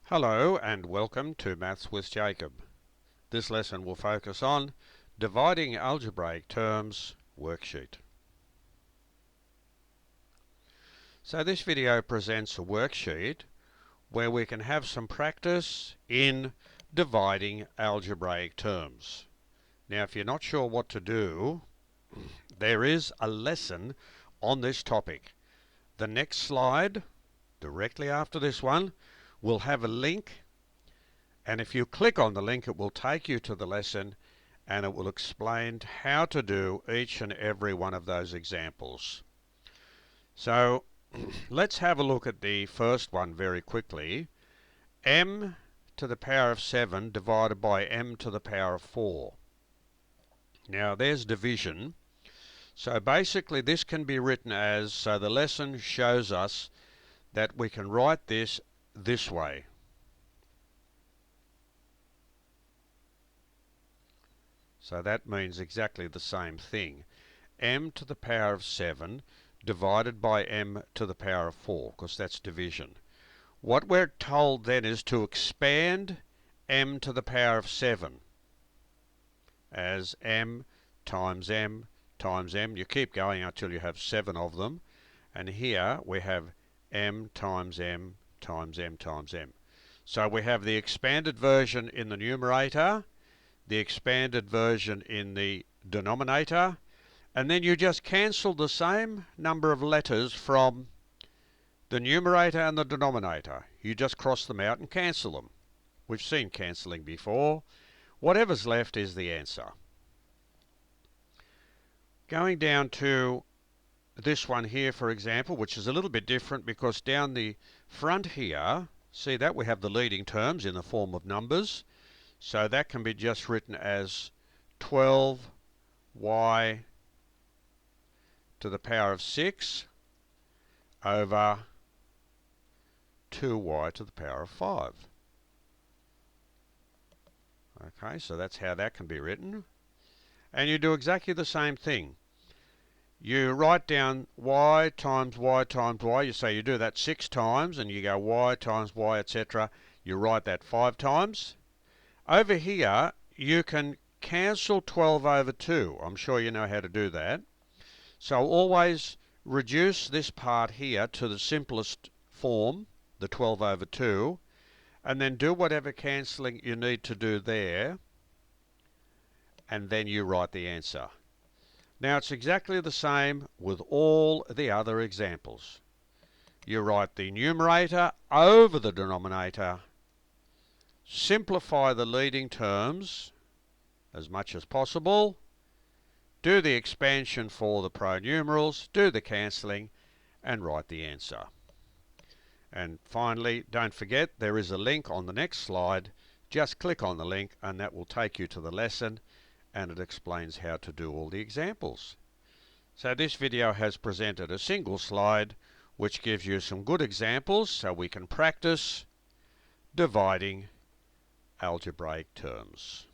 Hello and welcome to Maths with Jacob. This lesson will focus on dividing algebraic terms worksheet. So this video presents a worksheet where we can have some practice in dividing algebraic terms. Now if you're not sure what to do, there is a lesson on this topic. The next slide, directly after this one, will have a link, and if you click on the link it will take you to the lesson and it will explain how to do each and every one of those examples. So let's have a look at the first one very quickly. M to the power of 7 divided by m to the power of 4. Now there's division. So basically this can be written as, so the lesson shows us that we can write this way. So that means exactly the same thing. M to the power of 7 divided by m to the power of 4, because that's division. What we're told then is to expand m to the power of 7 as m times m times m. You keep going until you have 7 of them. And here we have m times m times m times m. So we have the expanded version in the numerator, the expanded version in the denominator, and then you just cancel the same number of letters from the numerator and the denominator. You just cross them out and cancel them. We've seen cancelling before. Whatever's left is the answer. Going down to this one here, for example, which is a little bit different because down the front here, see that we have the leading terms in the form of numbers. So that can be just written as 12y to the power of 6 over 2y to the power of 5. Okay, so that's how that can be written. And you do exactly the same thing. You write down y times y times y. You say you do that 6 times, and you go y times y, etc. You write that 5 times. Over here, you can cancel 12 over 2. I'm sure you know how to do that. So always reduce this part here to the simplest form, the 12 over 2, and then do whatever cancelling you need to do there, and then you write the answer. Now it's exactly the same with all the other examples. You write the numerator over the denominator, simplify the leading terms as much as possible, do the expansion for the pronumerals, do the cancelling, and write the answer. And finally, don't forget there is a link on the next slide. Just click on the link and that will take you to the lesson, and it explains how to do all the examples. So this video has presented a single slide which gives you some good examples so we can practice dividing algebraic terms.